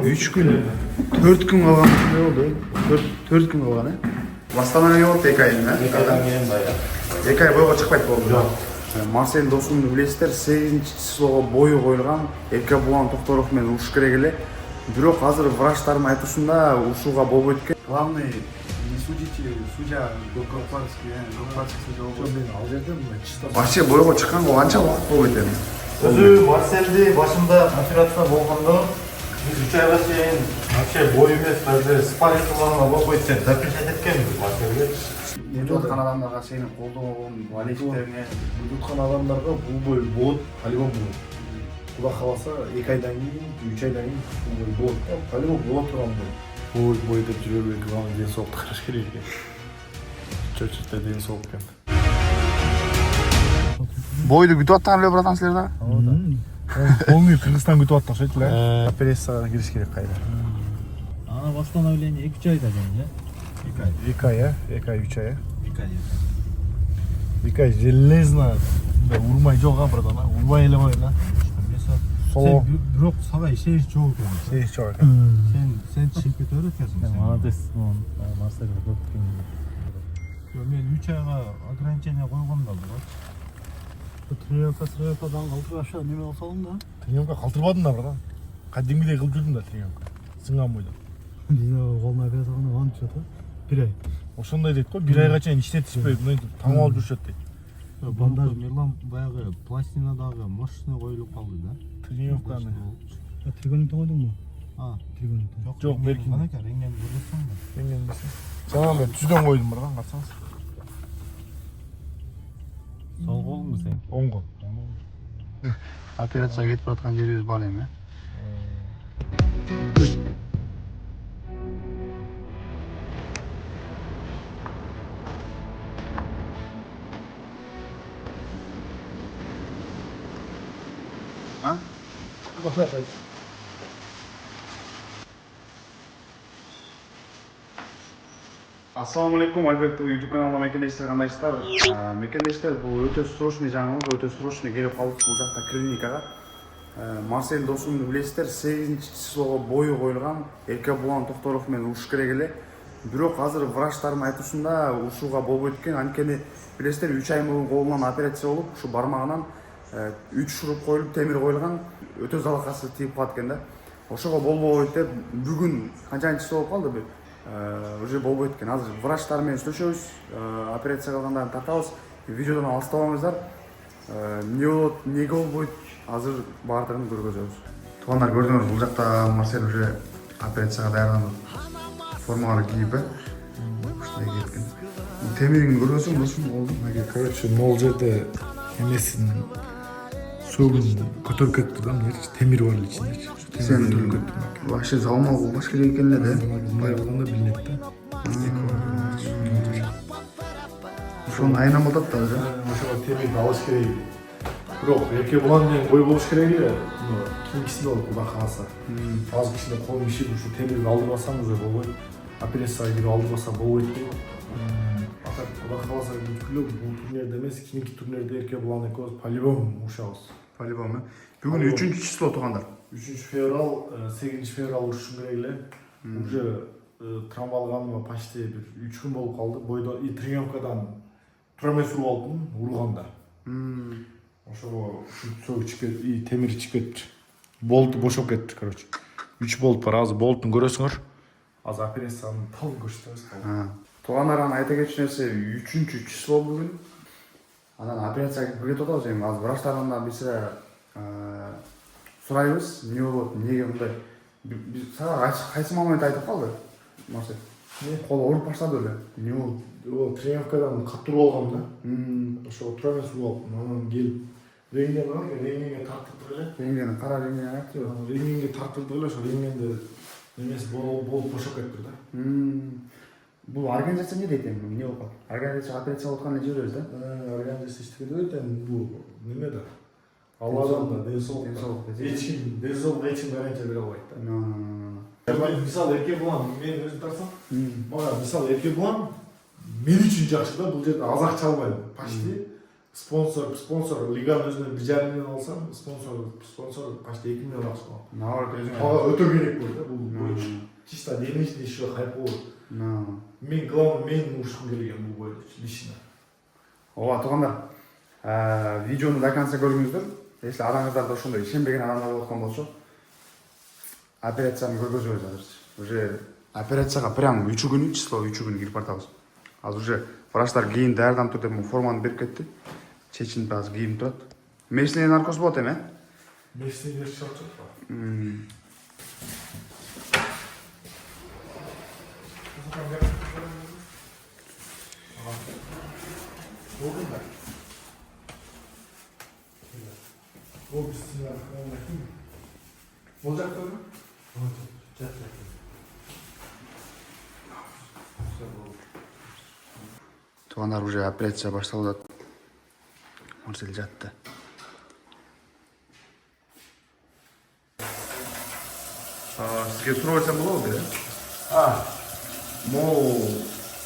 3 gün, 4 gün kalgan ne oldu? 4 gün kalgan he? Бастаманы не болду 2 ай эмне? 2 айдан кийин баягы. 2 ай бойго чыкпайт болду. Жок. Марсель досумду билесиздер, 8-числого бою коюлган Эрке Булан Токторов менен уруш керек эле. Бирок азыр врачтардын айтуусунда ушууга болбойт экен. Главный судья Гокопарский судья болбойт. Мен ал жерде чисто Вообще бойго чыкканга канча убакыт болбойт экен? өзү Марсельди башында операция болгондо биз 3 айга чейин вообще бой эмес, даже спарринг кылганга болбойт деп запрещать эткенбиз Марсельди. Бутуп аткан адамдарга сенин колдооңорун, валиштериңе Бутуткан адамдарга бул бой болот, по-любому болот. Куда каласа 2 айдан кийин, 3 айдан кийин бул бой болот. По-любому болот турган бой. Бой деп жүрө бербейт, главный ден соолукту караш керек экен. Чөчүттө ден соолук экен. бойду күтүп аттан эле братан силер да? Полный Кыргызстан күтүп аттык шет эле. Операцияга кириш керек кайда. Ана восстановление 2 айда экен, 2 ай. 2 ай, 2 ай, 3 ай. 2 ай. 2 ай железно урмай жолга братан, урмай эле койгон. Сол Бирок сага ишенич жок экен. сеш жок экен. Сен чемпион өткөрсүң. Молодец, Марсель көп Мен 3 айга ограничение койгом да бирок. тренировкадан калтырбашы неме кылсаң да. Тренировка калтырбадым да братан. Кадимгидей кылып жүрдүм да тренировка. Сынган бойдо. Биздин колуна операция кылганда антып жатат. 1 ай. Ошондой дейт го, 1 айга чейин иштетишпей, мынтип таң алып жүрүшөт дейт. Бандаж Мирлан баягы пластинадагы мышцный коюлуп калды да. Тренировканы. Тригониктен койдуңбу? Тригониктен. Жок, беркин. Кана экен, реңген көрсөң да. Менген десем. Жана мен түздөн койдум братан, карасаңыз. Сол колуңбу сен? Оң кол. Операцияга кетип аткан жерибиз бар эми. А? Ассаламу алейкум, албетте YouTube каналына мекендештер кандайсыздар? Мекендештер, бул өтө срочный жаңылык, өтө срочный келип калдык бул жакта клиникага. Марсель досумду билесиздер, 8-числого бою коюлган Эрке Булан Токторов менен уруш керек эле. Бирок азыр врачтардын айтуусунда ушууга болбойт экен. Анткени билесиздер, 3 ай мурун колунан операция болуп, ушу бармагынан 3 шуруп коюлуп, темир коюлган, өтө залакасы тийип калат экен да. Ошого болбойт деп бүгүн канчанчы число болуп калды? Уже болбойт экен. Азыр врачтар менен сүйлөшөбүз, операция кылгандарын тартабыз. Видеодон алыстабаңыздар. Не болот, эмнеге болбойт, азыр баардыгын көргөзөбүз. Туугандар, көрдүңүз, бул жакта Марсель уже операцияга даярданып, формалар кийип, ушундай кеткен. Темирин көргөзсөң, досум, болду. Короче, могул жерде эмесин сөгүн көтөрүп кетти да, темир бар эле ичинде. Сен вообще залмал болбаш керек экен эле да. Мындай кылганда билинет да. Ошону айнамалдап да азыр. Ошого темирди алыш керек. Бирок Эрке Булан менен бой болуш керек эле. Кийинкисинде болуп куда калса. Азыр кичине колум ишип ушу темирди алдырбасам уже болбойт. Операцияга кирип алдырбаса болбойт дейм. Атак куда калса бүткүлөп бул турнирде эмес, кийинки турнирде Эрке Булан экөөбүз по-любому урушабыз. По-любому. Бүгүн 3-число туугандар. 3-феврал, 8-феврал урушум керек эле. Уже травма алганыма почти 3 күн болуп калды. Бойдо и тренировкадан тура эмес уруп алыпмын, урганда. Ошого сөгү чыгып кетип, и темир чыгып кетиптир. Болту бошоп кетиптир, короче. 3 болт бар, азыр болтун көрөсүңөр. Азыр операциянын талын көрсөтөбүз. Туугандар, аны айта кетчү нерсе 3-число бүгүн. Анан операцияга кетип атабыз эми. Азыр врачтардан да биз сурайбыз, эмне болот, эмнеге мындай. Биз сага кайсы момент айтып калды? Марсель. Колу ооруп баштады эле. Эмне болду? О, тренировкадан катуу болгом да. Ошого тура эмес уруп алыпмын. Анан келип рентген алып, рентгенге тартып эле. Рентген, кара рентген айтты. Рентгенге тартып эле, ошо рентгенде немеси болуп бошоп кетти да. Бул организация эмне дейт эми? Эмне болуп калды? Организация операция болуп атканда жиберебиз да. Организация иштебей дейт эми бул неме да. Алладан да ден соолук. Эч ким ден соолукка эч ким гарантия бере албайт да. Мисалы Эрке Булан мен өзүм тарсам, мага мисалы Эрке Булан мен үчүн жакшы да, бул жерде аз акча албайм. Почти Sponsor liganın özüne 1,5 milyon alsam sponsor почти 2 milyon alsam. Наоборот, өзүң. Ага өтө керек болды да бул. Чисто денежный еще хайп болот. Мен главный мен ушкум келген бул бойдо лично. Ооба туугандар, видеону до конца көрүңүздөр. Если адамдарда ошондой ишенбеген адамдар болгон болсо, операцияны көргөзөбүз азыр. Уже операцияга прям 3 күнү, число 3 күнү кирип бартабыз. Азыр уже врачтар кийин даярданып туруп деп форманы берип кетти. Чечинип азыр кийинип турат. Месячный наркоз болот эми, Месячный берип чыгып жатпа. Бул жактабы? Туугандар, уже операция башталып атат. Марсель жатты. Сизге суроо берсем болобу бе? Могу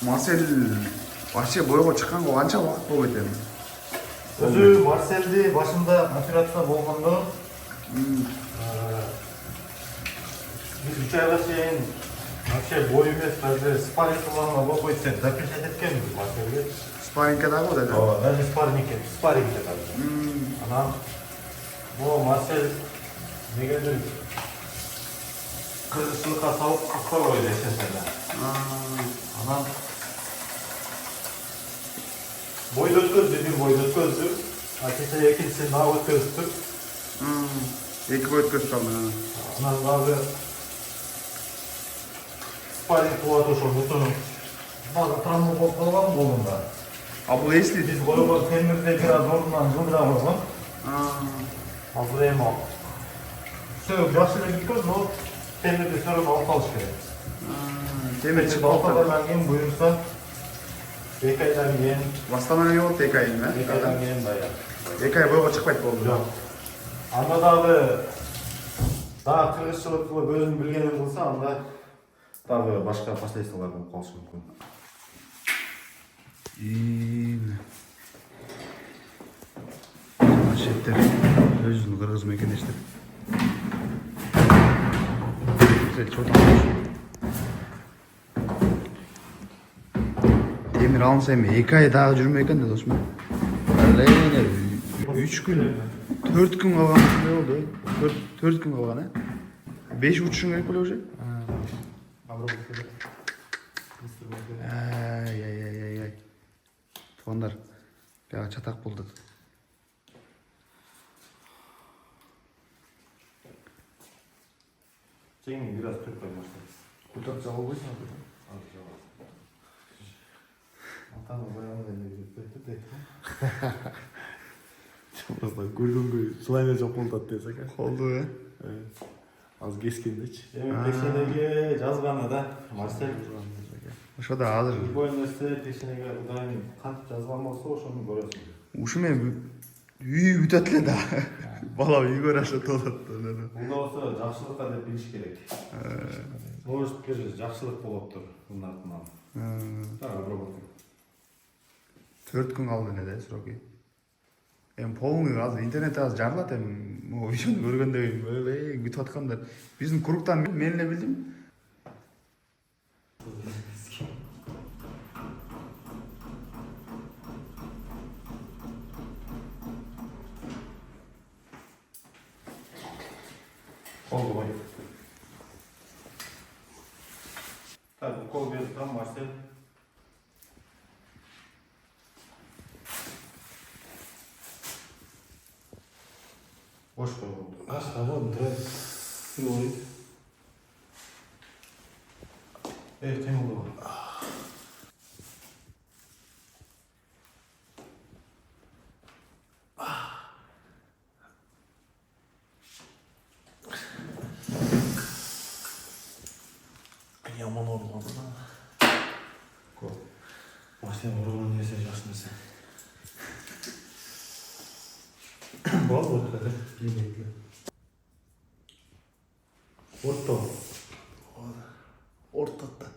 Марсель вообще бойго чыкканга канча убакыт болуп кетеби? Өзү Марсельди башында операция болгондо биз 3 айга чейин вообще бой эмес, даже спарринг кылганга болбой сен запрещать эткенбиз Марсельге. Спаррингке дагы болот эле. Ооба, даже спаррингке даже. Анан бул Марсель негедир кыргызчылыкка салып кыкпай койду эсесinde. Анан бойду өткөздү, бир бойду өткөздү. Кечээ экинчисин дагы өткөздүк. Эки бой өткөзүп калды. Анан дагы спарринг кылып ошо бутуну дагы травма болуп калган колунда. А бул эсли? Биз койгон темирди бир аз ордунан жылдыра койгон. Азыр эми сөөгүп жакшы эле бүткөн, но темирди сөрөп алып калыш керек. Темир чыгып алып калды. калгандан кийин буюрса 2 айдан кийин, Восстановление болот 2 ай, 2 айдан кийин даяр. 2 ай бойго чыкпайт болду. Жок. Анда дагы кыргызчылык кылып өзүн билгенин кылса, анда дагы башка последствиялар болуп калышы мүмкүн. Шеттер өзүнүн кыргыз мекендештер. Темир алынса эми 2 ай дагы жүрмөй экен да досум. 3 күн, 4 күн калган болду. 4 күн калган, 5 учушуң керек беле уже? Ай. Туугандар, бияга чатак болду. Сен бир аз түрп коймошсуң. Кутак жабып койсоң. Атаны баягындай эле өтөт дейт. Просто көргөнгө жылайна жок болуп атат десек. Колду, Аз кескендечи. Эми пешенеге жазганы да, Марсель. Ошо да азыр. Любой нерсе пешенеге удайын кантип жазган болсо, ошону көрөсүң. Ушу мен үй бүтөт эле да. Бала үйгө раша толот. Бунда болсо жакшылыкка деп билиш керек. Может, бир жакшылык болуптур мунун артынан. Обработка. 4 күн калды эле да сроки. Эми полный азыр интернетте азыр жарылат эми. Могу видеону көргөндө бүтүп аткандар. Биздин кругтан мен эле билдим. Колду кой. Так, кол берип турам, Марсель. Бош койгон. Вот, да. Силой. Кыймылдабы. Яман орулган. Кол. Марсель орулган нерсе жакшы нерсе. Болду отурду. Орто. Ортада.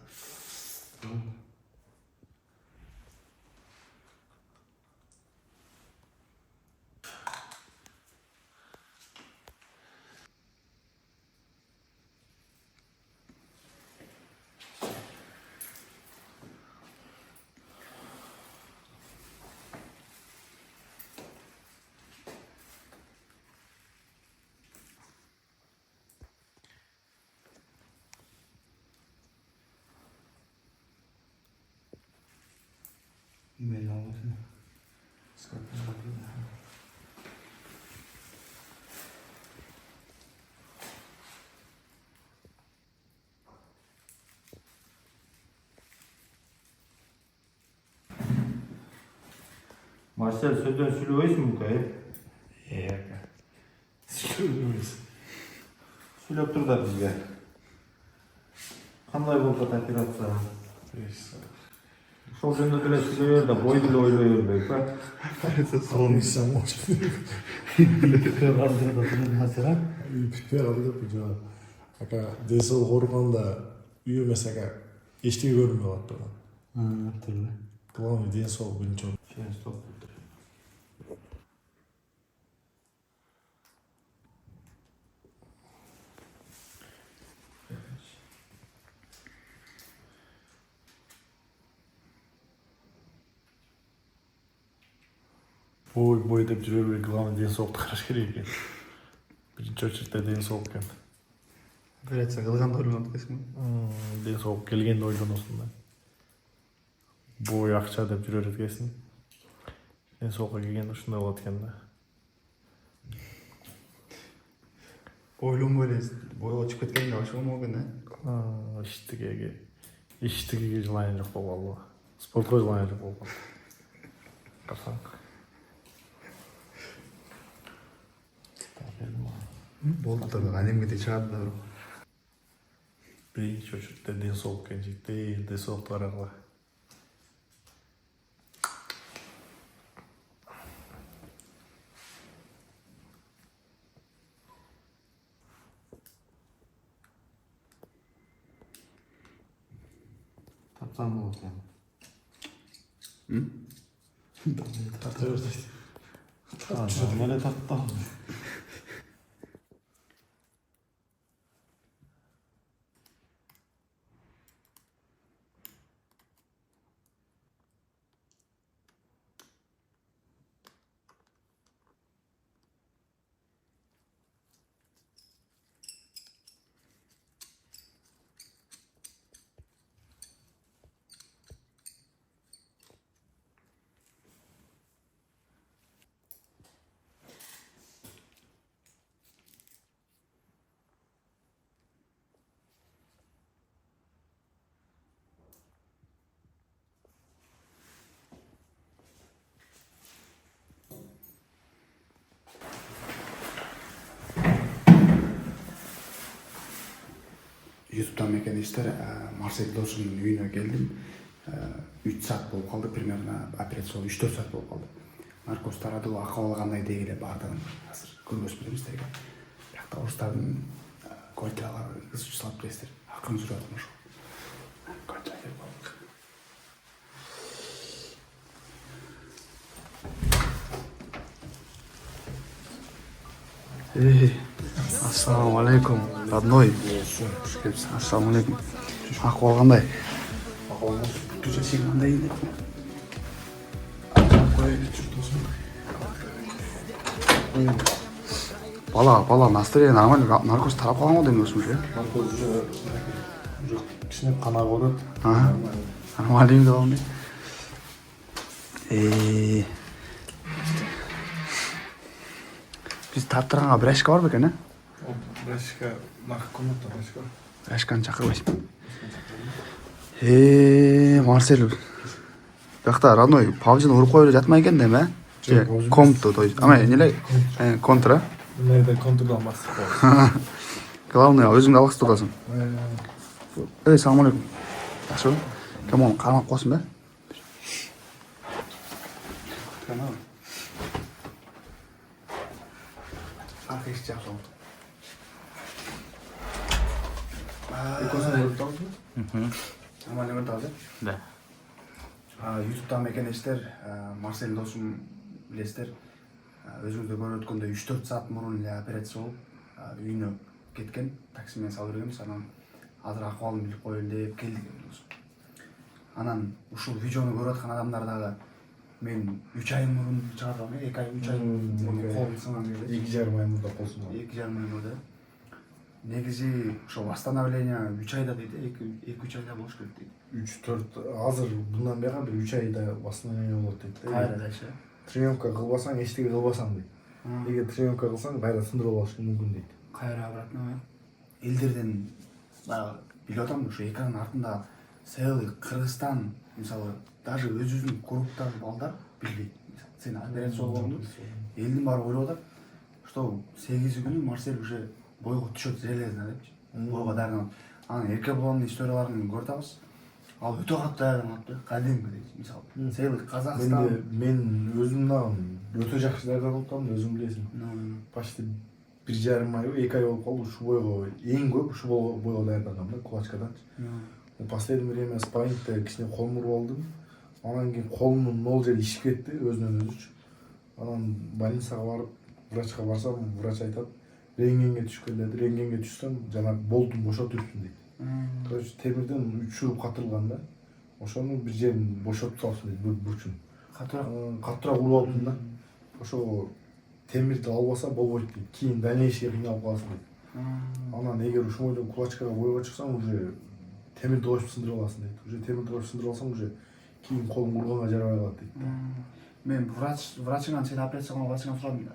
Марсель сөздөн сүйлөбөйсүңбү ка? Ака. Сүйлөп эмес. Сүйлөп тур да бизге. Кандай болду операция? Ошол жөнүндө деле сүйлөй бер да, бой деле ойлой бербей, ка? Солмисам ошо. Пикер алдырда турган Пикер алдырып жана. Ака, десол коргондо үй эмес ака. Эчтеке көрүнбөй калат турган. Тиле. Главный ден соолук биринчи орун. Сен стоп. Бой деп жүрө бербей главный ден соолукту караш керек экен. Биринчи очередте ден соолук экен. Операция кылганда ойлонот экенсиң. Ден соолук келгенде ойлоносуң да. Бой акча деп жүрө берет экенсиң. Ден соолукка келгенде ушундай болот экен да. Ойлонбой эле бойго чыгып кеткенге ошо болмок экен да. Иштигиге желание жок болуп калды. Спортко желание жок болуп калды. Карасаң. Болду да адемгедей чыгарды да бирок. Биринчи очередте ден соолук экен жигиттер, ден соолукту карагыла. Татсам болот экен. Тата берди. Эле таттам. YouTube'dan mekanistar Marcel Dosum'un үйүнө келдим. 3 saat болуп калды, примерно операция 3-4 saat болуп калды. Наркоз тарадуу, акыбалы кандай дегеле бардыгын азыр көргөзүп берем силерге. Биякта орустардын квартиралары кызып салып бересиздер. Акырын жүрүп атам ошо. Квартира келип калдык. Ассаламу алейкум, родной. Ассаламу алейкум. Акыбал кандай? Түзө сен кандай эле? Бала, настроение нормально, наркоз тарап калган го дейм өзүм же. Наркоз уже кичине кана көрөт. Нормально эмне калган. Биз таптырганга брашка бар бекен, Брашка нахы комната брашка. Брашканы чакырбайсың. Марсель. Биякта родной PUBG'ны уруп коюп эле жатмай экен дейм, Же комту, то есть. Ама эмне контра. Мындай контрдан басып коет. Главное, өзүңдү алгысып турасың. Салам алейкум. Жакшыбы? Кем оны кармап койсун да. Арка иши жакшы болду. Ама неме таза? Да. YouTube'dan мекенештер, Марсель досум билесиздер. Өзүңүздө көрүп өткөндөй 3-4 saat мурун эле операция болуп, үйүнө кеткен, такси менен салып бергенбиз. Анан азыр акыбалын билип коелу деп келдик. Анан ушул видеону көрүп аткан адамдар дагы мен 3 ай мурун чыгаргам, 2 ай 3 ай мурун колум сынган кезде. 2,5 ай мурда кол сынган. 2,5 ай мурда. Негизи ошо восстановление 3 айда дейт, 2-3 айда болуш керек дейт. 3-4 азыр bundan бияка бир 3 айда восстановление болот дейт. Кайра дальше. Тренировка кылбасаң, эчтеке кылбасаң дейт. Эгер тренировка кылсаң, кайра сындырып алыш мүмкүн дейт. Кайра обратно. Элдерден баягы билип атам, ушу экран артында целый Кыргызстан, мисалы, даже өзүбүздүн групптагы балдар билбейт. сен операция болгоңду элдин баары ойлоп атат, что 8 күнү Марсель уже бойго түшөт железно депчи. Бойго дарыганат. Анын эрке болгондун историяларын көрүп атабыз. Ал өтө катуу даярданат да, кадимкидей. Мисалы, себеби Казакстан мен өзүмдөн өтө жакшы даярданып атам, өзүң билесиң. Почти 1,5 ай, 2 ай болуп калды. Ушу бойго эң көп ушу бойго даярдангам да, кулачкаданчы. Последнее время спаррингде кичине колум уруп алдым. Анан кийин колумдун нол жери ишип кетти өзүнөн өзүчү. Анан больницага барып, врачка барсам, врач айтат, рентгенге түшкөн деди. Рентгенге түшсөм, жана болтун бошотуптун дейт. Короче, темирден 3 шуруп катылган да. Ошону бир жерин бошотуп салыпсың дейт, бурчун. Каттыраак уруп алыптын да. Ошо темирди албаса болбойт дейт. Кийин дальнейший кыйналып каласың дейт. Анан эгер ушул бойдон кулачкага бойго чыксаң, уже темирди кочуп сындырып аласың дейт. Уже темирди кочуп сындырып алсаң, уже кийин колуң урганга жарабай калат дейт. Мен врачыңан сени операция кылган врачыңан сурадым да.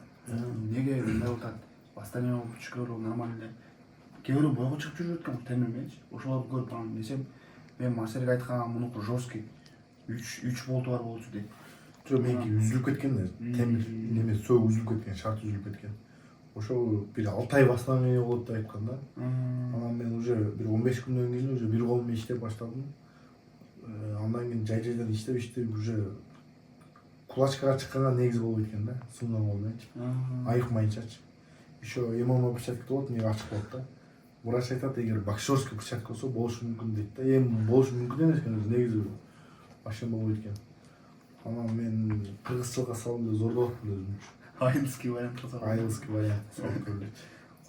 Неге мындай болуп атат? Восстание болуп түшкөрү нормально эле. Кээ бирөө бойго чыгып жүрүп өткөн темир мененчи. Ошолорду көрүп анан десем, мен Марселге айткан мунуку жесткий 3 болту бар болчу дейт. Жок, меники үзүлүп кеткен да. Темир неме сөөк үзүлүп кеткен, шарт үзүлүп кеткен. Ошол бир 6 ай восстановление болот деп айткан да. Анан мен уже бир 15 күндөн кийин уже бир колум иштеп баштадым. Андан кийин жай-жайдан иштеп уже кулачкага чыкканга негиз болбойт экен да, сынган кол мененчи. Айыкмайынчачы. Еще ММА перчатка болот, неге ачык болот да. Врач айтат, эгер боксерский перчатка болсо болушу мүмкүн дейт да. Эми болушу мүмкүн эмес экен, негизи вообще болбойт экен. Анан мен кыргызчалыкка салып эле зордоп атпын өзүмчү. Айылский вариант жасап. Айылский вариант салып көрдүк.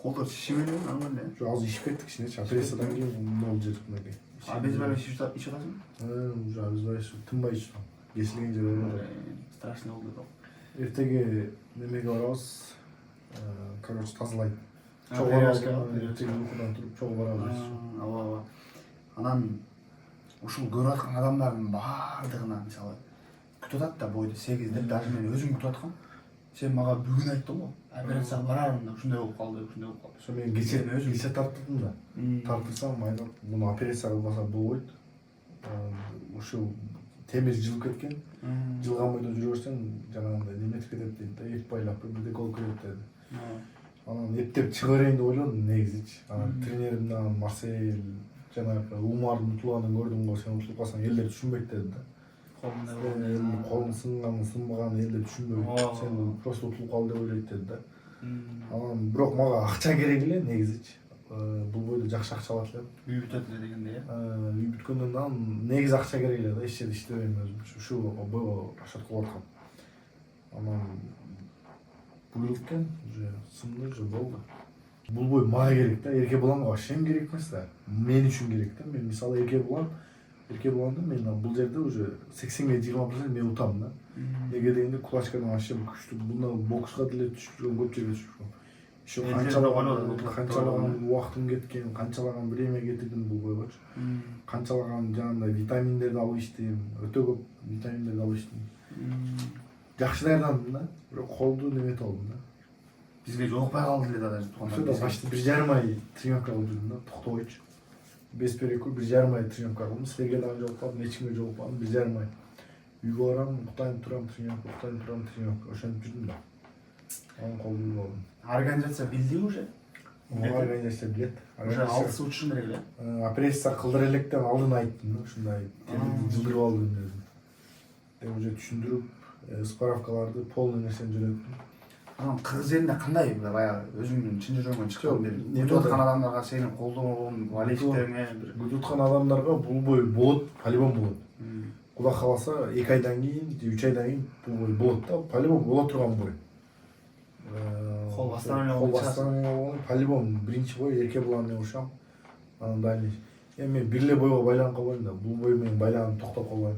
Колдор шишип эле нормально. Жок, азыр ишип кетти кичинечи, операциядан кийин могул жер мынакей. Обезболивающий ишип атасың? Уже обезболивающий тынбай ичип атам. Кесилген жер бар. Страшно болду да. Эртеге немеге барабыз. Короче, тазалайт. Эртеге uykudan туруп чогуу барабыз. Ооба. Анан ушул көрүп аткан адамдардын баардыгына мисалы күтүп атат да бойду 8 деп, даже мен өзүм күтүп аткам. Сен мага бүгүн айттың го, операцияга барармын, ушундай болуп калды, ушундай болуп калды. Ошо мен кече тартырдым да. Тартырсам айтат, муну операция кылбаса болбойт. Ушул темир жылып кеткен. Жылган бойдон жүрө берсең, жанагындай неметип кетет дейт да, эп байлап бирде кол кирет деди. Анан эптеп чыга берейин деп ойлодум негизичи. Анан тренеримден Марсель жанагы Умардын утулганын көрдүм го, сен утулуп калсаң элдер түшүнбөйт деди да. Колун сынган, сынбаган элдер түшүнбөйт. Сен просто утулуп калды деп ойлойт деди да. Анан бирок мага акча керек эле негизичи. Бул бойдо жакшы акча алат элем. Үй бүтөт эле дегендей, Үй бүткөндөн кийин негизи акча керек эле да, эч жерде иштебейм өзүмчү. Ушул бойго расчет кылып аткам. Анан буйруп экен, уже сынды, уже болду. Бул бой мага керек да, эрке буланга вообще керек эмес да. Мен үчүн керек да. Мен мисалы эрке буланда мен бул жерде уже 80ге 20% мен утам да. Неге дегенде кулачкадан вообще күчтүү. Bundan бокска деле түшүп жүргөн, көп жерге түшүп жүргөн. Еще канчалаган убактым кеткен, канчалаган время кетирдим бул бойгочу. Канчалаган жанагындай витаминдерди алып иштим, өтө көп витаминдерди алып иштим. Жакшы даярдандым да, бирок колду неметип алдым да. Бизге жолукпай калды эле даже туугандар. Ошо почти 1,5 ай тренировка кылып жүрдүм да, токтобойчу. Без перекур 1,5 ай тренировка кылдым. Силерге дагы жолукпадым, эч кимге жолукпадым, 1,5 ай. Үйгө барам, уктайм, турам, тренировка, ошентип жүрдүм да. Анан колду алдым. Организация билди уже? Организация билет. Уже алдысы учушун керек эле. Операция кылдыр электен алдын айттым да, ушундай жылдырып алдым өзүм. Деп уже түшүндүрүп, справкаларды, полный нерсени жөнөттүм. Анан кыргыз элинде кандай баягы өзүңдүн чын жүрөгүңөн чыккан бир күтүп аткан адамдарга сенин колдооң, валечтериңе бир күтүп аткан адамдарга бул бой болот, по-любому болот. Кудай кааласа 2 айдан кийин, 3 айдан кийин бул бой болот да, по-любому боло турган бой. Кол восстановление по-любому биринчи бой эрке булан менен урушам. Анан дальнейший. Эми бир эле бойго байланып калбайм да, бул бой менен байланып токтоп калбайм.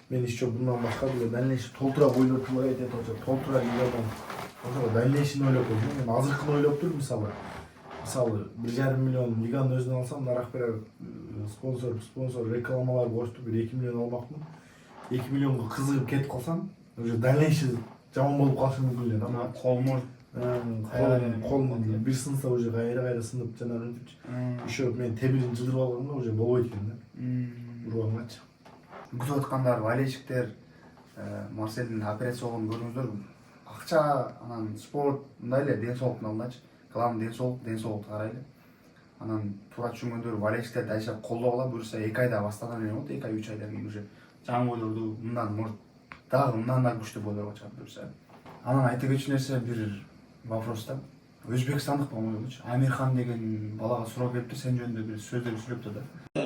Мен еще bundan башка деле дальнейший толтура ойлоп турбай кетет, толтура илерден. Ошо дальнейшийни ойлоп койдум. Мен азыркыны ойлоп турдум, мисалы 1,5 миллион лиганын өзүнөн алсам, нарак берер спонсор рекламалар коштуп бир 2 миллион алмакмын. 2 миллионго кызыгып кетип калсам, уже дальнейший жаман болуп калышы мүмкүн эле да. Колум бир сынса уже кайра сынып жана мынтипчи. Еще мен темирин жылдырып алганда уже болбойт экен да. Ургангачы. Күтүп аткандар, валечиктер Марселдин операция болгонун көрдүңүздөрбү? Акча, анан спорт мындай эле ден соолуктун алдындачы. Главный ден соолукту карайлы. Анан туура түшүнгөндөр болельщиктерди айша колдогула буюрса 2 айда восстановление болот, 2 ай 3 айдан кийин уже жаңы бойлорду мындан дагы мындан да күчтүү бойлорго чыгат буюрса. Анан айта кетчү нерсе бир вопрос да. Өзбекстандык по-моему, Амирхан деген балага суроо келиптир, сен жөнүндө бир сөздөр сүйлөптүр да.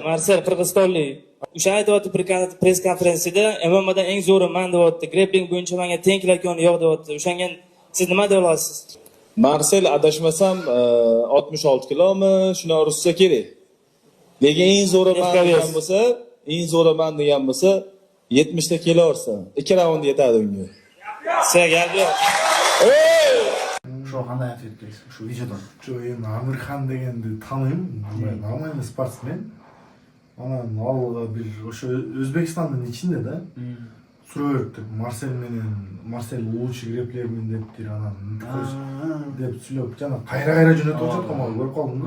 Marsel Qirg'izistonlik. O'sha aytyapti press konferensiyada MMAdan eng zo'ri men deyapti. Grappling bo'yicha menga teng keladigan yo'q deyapti. O'shanga siz nima deya olasiz? Marsel adashmasam 66 kilomi, shuni urishsa kerak. Lekin eng zo'ri men degan bo'lsa, 70 ta kilo ursa, 2 raund yetadi unga. Sizga gap yo'q. Ошо кандай ответ бересиз? Ушу видеодон. Жо эми Амирхан дегенди тааныйм, нормальный спортсмен. Анан алга бир ошо Өзбекстандын ичинде да суроо бериптир. Марсель лучший грэплермен дептир, анан деп сүйлөп жана кайра жөнөтүп атат го, көрүп калдым.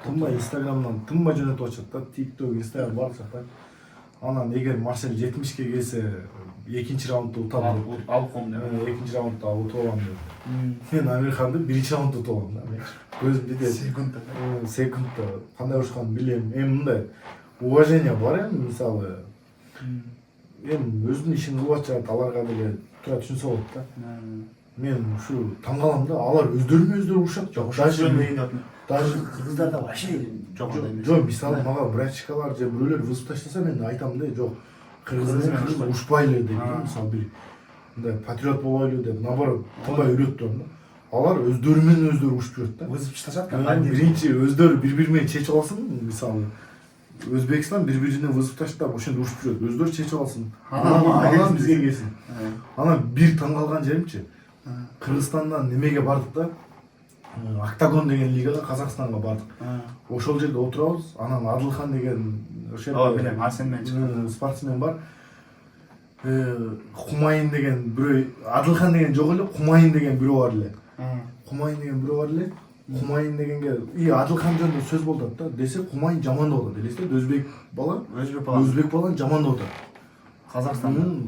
Тынбай Инстаграмдан тынбай жөнөтүп атат да, TikTok, Instagram бар жакта. Анан эгер Марсель 70 келсе, экинчи раундда утат. Алып коем деп. Экинчи раундда утуп алам деп. Мен Амирханды биринчи раундда утуп алам да. Көзүм жетет. Секундда кандай урушканын билем. Эми мындай уважение бар эми, мисалы. Эми өзүнүн ишин кылып атышат, аларга деле туура түшүнсө болот да. Мен ушу таң калам да, алар өздөрүнө урушат. Даже кыргыздарда вообще жок. Жок, мисалы мага братчикалар же бирөөлөр вызып таштаса мен айтам да, жок. Кыргыз ушпайлы деп, мисалы бир мындай патриот болойлу деп, наоборот, тынбай үйрөтүп турам да. Алар өздөрү менен өздөрү урушуп жүрөт да. Вызып ташташат. Биринчи өздөрү бири-бири менен чечип алсын, мисалы Өзбекстан бири-бирине вызып таштап ошондо урушуп жүрөт. Өздөрү чечип алсын. Анан бизге келсин. Анан бир таң калган жеримчи, Кыргызстандан немеге бардык да, Октагон деген лигага Казакстанга бардык. Ошол жерде отурабыз. Анан Адылхан деген билем, Арсен спортсмен бар. Хумайын деген бирөө, Адылхан деген жок эле, Хумайын деген бирөө бар эле. Хумайын дегенге Адылхан жөнүндө сөз болуп да, десе Хумайын жамандап атат. Элестет, өзбек баланы жамандап атат.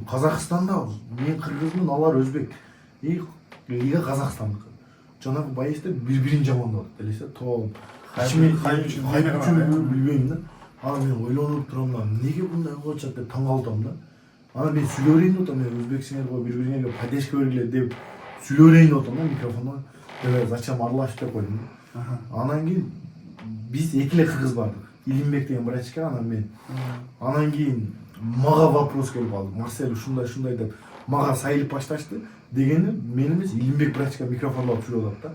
Казакстанда мен кыргызмын, алар өзбек. Лига Казакстандык. Жанагы байыстар бири-бирин жамандап атат. Элестет, тоом. Кайчын билбейм да. Анан мен ойлонуп турам да, неге мындай кылып атат деп таң калдым да. Анан мен сүйлөп берейин деп атам, мен өзбексиңер го бири-бириңерге поддержка бергиле деп сүйлөп берейин деп атам да микрофондон. Зачем аралашып деп койдум. Анан кийин биз эки эле кыргыз бардык. Илимбек деген братчика, анан мен. Анан кийин мага вопрос келип калды. Марсель ушундай деп мага сайылып башташты дегени мен эмес, Илимбек братчика микрофонду алып сүйлөп атат да.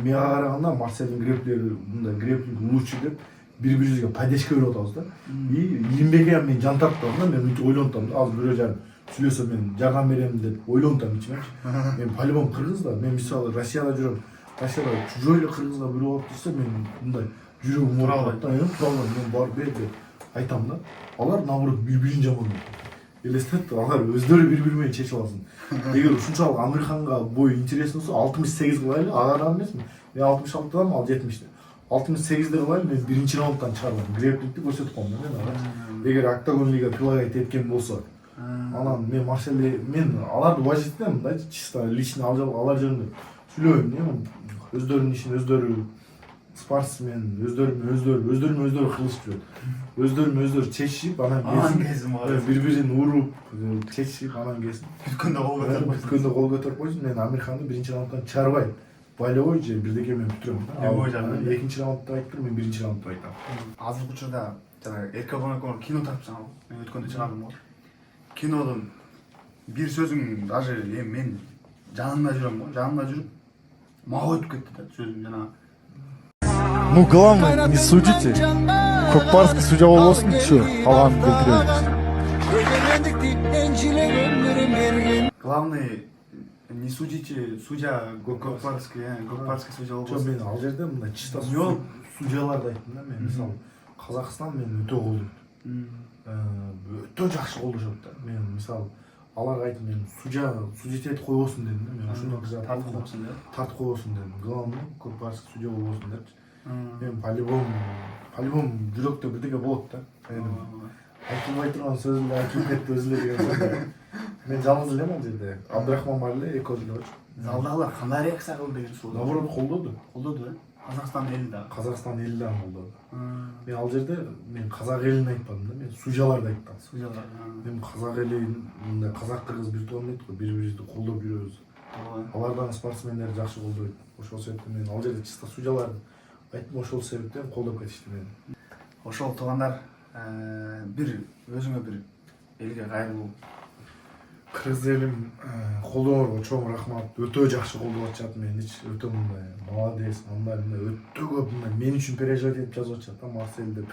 Мага караганда Марселдин грэплери мындай грэплинг лучший деп бири-бирибизге поддержка берип атабыз да. Илимбекке мен жан тарттым да, мен мынтип ойлонуп атам да, азыр бирөө жарым сүйлөсө мен жардам берем деп ойлонуп атам ичимечи. Мен по-любому кыргыз да, мен мисалы Россияда жүрөм. Россияда чужой эле кыргызга бирөө болуп турса, мен мындай жүрөгүм оорубайт да, мен барып бер деп айтам да. Алар наоборот бири-бирин жамандайт. Элестет, алар өздөрү бири-бири менен чечип алсын. Эгер ушунчалык Амирханга бой интересный болсо, 68 кылайлы, ага эмесми? Мен 66-дамын, ал 70-те. 68-де кылайлы, мен биринчи раундтан чыгарам. Грэплингди көрсөтүп коем да мен. Эгер Октагон лига прилагать эткен болсо, анан мен Марселди, мен аларды уважать этем да, чисто лично алар жөнүндө сүйлөбөйм да. Өздөрүнүн ишин өздөрү спортсмен, өздөрү кылышып жүрөт. Өздөрү чечишип, анан келсин. Бири-бирин уруп, чечишип, анан келсин. Бүткөндө кол көтөрүп койсун. Мен Амирханды биринчи раундтан чыгарбайм. Бойловой же бирдеке менен бүтүрөм. Экинчи раундда айтып, мен биринчи раундда айтам. Азыркы учурда жана эркек кино тартып мен өткөндө чыгардым го. Кинодон бир сөзүң даже мен жанымда жүрүп мага өтүп кетти да сөзүң жана. Ну, главное, не судите. Көкпарский судья болбосун, чё, калганын келтире. Главный, не судите, судья Көкпарский судья болбосун. Мен ал жерде мындай чисто судьяларды айттым да, мен мисалы Казакстан мен өтө колдойт. Өтө жакшы колдошот да. Мен мисалы аларга айттым, мен судить койбосун дедим да. Мен ошондой тартып койбосун дедим. Главный Көкпарский судья болбосун депчи. Мен по-любому жүрөктө бирдеке болот да. Айтылбай турган сөзүмдү айтылып кетти өзүлө деген. Мен жалгыз элем ал жерде. Абдрахман бар эле, экөө эле. Залдагылар кандай реакция кылды деген суроо. Наоборот колдоду. Колдоду э? Казакстан эли да. Казакстан эли дагы колдоду. Мен ал жерде мен казак элин айтпадым да, мен сужаларды айттым. Судьялар. Мен казак эли мындай казак кыргыз бир туура эмес го, бири-бирибизди колдоп жүрөбүз. Алардан спортсмендер жакшы колдойт. Ошол себептен мен ал жерде чисто сужаларды айттым, ошол себептен колдоп кетишти мени. Ошол туугандар бир өзүңө бир элге кайрылуу. Кыргыз элим колдооңорго чоң рахмат. Өтө жакшы колдоп атышат мени. Өтө мындай молодец, мындай өтө көп мындай мен үчүн переживать этип жазып атышат да, Марсель деп.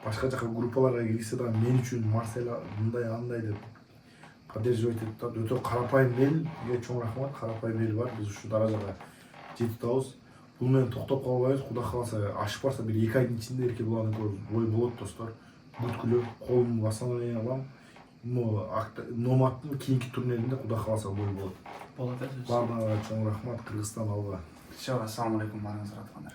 Башка жака группаларга кирсе да мен үчүн Марсель мындай андай деп поддерживать этип атат. Өтө карапайым элге чоң рахмат. Карапайым эл бар. Биз ушул даражага жетип атабыз. Бул менен токтоп калбайбыз. Кудай кааласа, ашып барса бир 2 айдын ичинде Эрке буланы көрүп бой болот достор. Бүткүлө колумду восстановление алам. Номадтын кийинки турниринде Кудай кааласа бой болот. Болот э сөзсүз. Баарыңарга чоң рахмат. Кыргызстан алга. Ассаламу алейкум, барыңыздар аткандар.